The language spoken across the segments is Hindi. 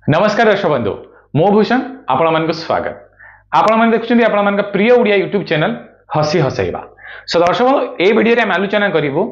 नमस्कार दर्शक बंधु मो भूषण आपण स्वागत आपण देखुं आपण प्रिय ओडिया यूट्यूब चैनल हसी हसैबा। सो दर्शक बंधु ए वीडियो आम आलोचना करूँ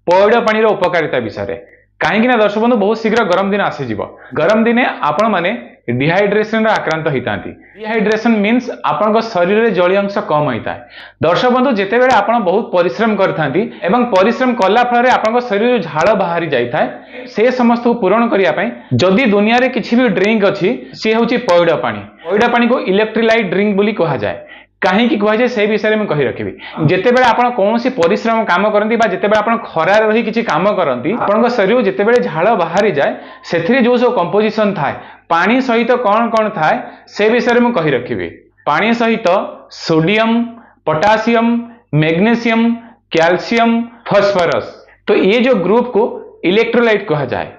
पैड पानी उपकारिता विषय। कहीं दर्शक बंधु बहुत शीघ्र गरम दिन आसीज। गरम दिने आपण मैंने डिहाइड्रेशन आक्रांत होता। डिहाइड्रेशन मीन्स आपण शरीर में जलीय अंश कम होता है। दर्शक बंधु जिते बेले आपण बहुत परिश्रम करथांती एवं परिश्रम कला फल आपण शरीर झाड़ बाहरी जाए से समस्त को पूरण करने जदि दुनिया रे किसी भी ड्रिंक अच्छी सी हूँ पैड पानी। पैड पानी को इलेक्ट्रोलाइट ड्रिंक बोली कहा जाए। कहीं कहुए से विषय में कही रखी जिते बेले आपण कौन परिश्रम काम करती जिते बेले आपण खरार रही किसी काम करती आपण शरीर जिते बेले झाड़ बाहरी जाए से जो सब कंपोजिशन थाए पानी सहित कौन कौन थाए से विषय में कही रखी। पानी सहित sodium potassium magnesium calcium phosphorus तो ये जो ग्रुप को इलेक्ट्रोलाइट कहा जाए।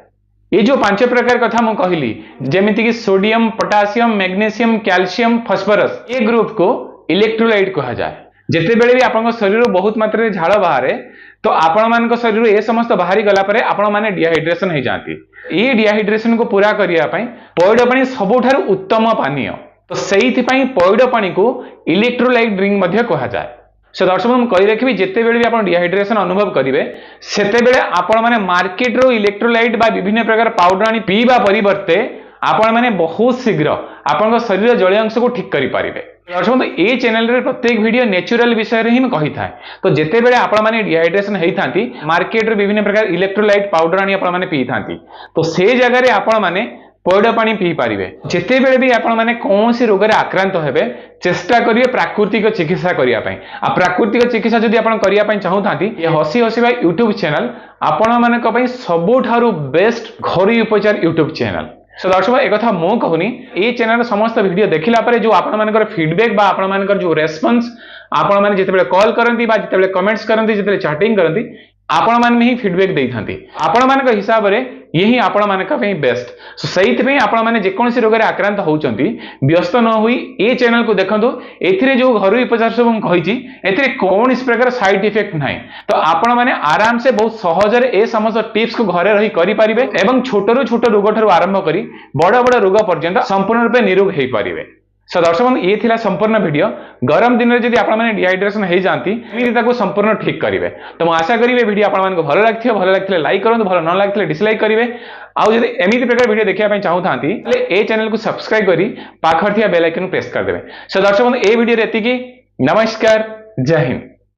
ये जो 5 प्रकार कथा मु कहली जेमिति कि sodium potassium magnesium calcium phosphorus ये ग्रुप को इलेक्ट्रोलाइट कहा जाए। जिते बेले भी आपण शरीर बहुत मात्रा झाड़ बाहर तो आपण मान शरीर ए समस्त बाहरी गला परे आपण माने डिहाइड्रेशन हो जाती। ये डिहाइड्रेशन को पूरा करिया पई पैड पानी सबुठारु उत्तम पानीय तो सेइथि पई पैड पानी को इलेक्ट्रोलाइट ड्रिंक मध्ये कहा जाए। सो दर्शक मैं कही रखी जिते बेले भी आप डिहाइड्रेशन अनुभव करेंगे सेते बेले आपण माने मार्केट रो इलेक्ट्रोलाइट बा विभिन्न प्रकार पाउडर आनी पीवा परिवर्ते आपण माने बहुत शीघ्र आपण शरीर जलीय अंश को ठीक करि पारिबे। दर्शक ये चैनल रे प्रत्येक वीडियो नेचुरल विषय रे ही कही था। तो जिते बेले आपण माने डिहाइड्रेशन होई मार्केट रे विभिन्न प्रकार इलेक्ट्रोलाइट पाउडर आनी आपण माने पी थांती तो से जगह रे आपण माने पैड पानी पी पारे। जिते बेले भी आपण माने कौन सी रोग आक्रांत हेबे चेष्टा करिए प्राकृतिक चिकित्सा करिया पई। आ प्राकृतिक चिकित्सा जदि आपण करिया पई चाहुथांती ये हसी हसीबा यूट्यूब चैनल आपण मानक पई सबुठारु बेस्ट घरोई उपचार यूट्यूब चैनल। सो दर्शक एक कथा मो कहूनी ये चैनल समस्त वीडियो देखिला परे जो आपण मानकर फीडबैक बा आपण मानकर जो रेस्पॉन्स आपण माने जिते बेले कॉल करंती बा जिते बेले कमेंट्स करंती जिते बेले चैटिंग करंती आपण माने ही फीडबैक देई थांती। आपण मानक हिसाब रे यही आपण मानक पई बेस्ट। सो सहित पे आपण माने जे कोनसी रोग रे आक्रांत होउचंती व्यस्त न होई ए चैनल को देखंतु। एथिरे जो घरोई उपचार सब हम कहिची एथिरे कोन इस प्रकार साइड इफेक्ट नाही तो आपण माने आराम से बहुत सहज रे ए समस्त टिप्स को घरे रही करि परिबे एवं छोटरू छोट रोग ठरु आरंभ करी बड़ बड़ रोग पर्यंत संपूर्ण रूपे निरोग हेई परिबे। सो दर्शक बंधु ये थिला संपूर्ण वीडियो। गरम दिन में जब आपण माने डिहाइड्रेशन हो जाती एमती ताको संपूर्ण ठीक करेंगे तो मुझे आशा करी वीडियो आपण मानको भल लागथियो लाइक करंतु भल न लागथिले डिसलाइक करेंगे। आउ जदि एमती प्रकार वीडियो देखिया चाहूथांती ए चैनल को सब्सक्राइब करी पाखर थिया बेल आइकन प्रेस कर देबे। सो दर्शक बंधु ए वीडियो रे एतिकी। नमस्कार, जय हिंद।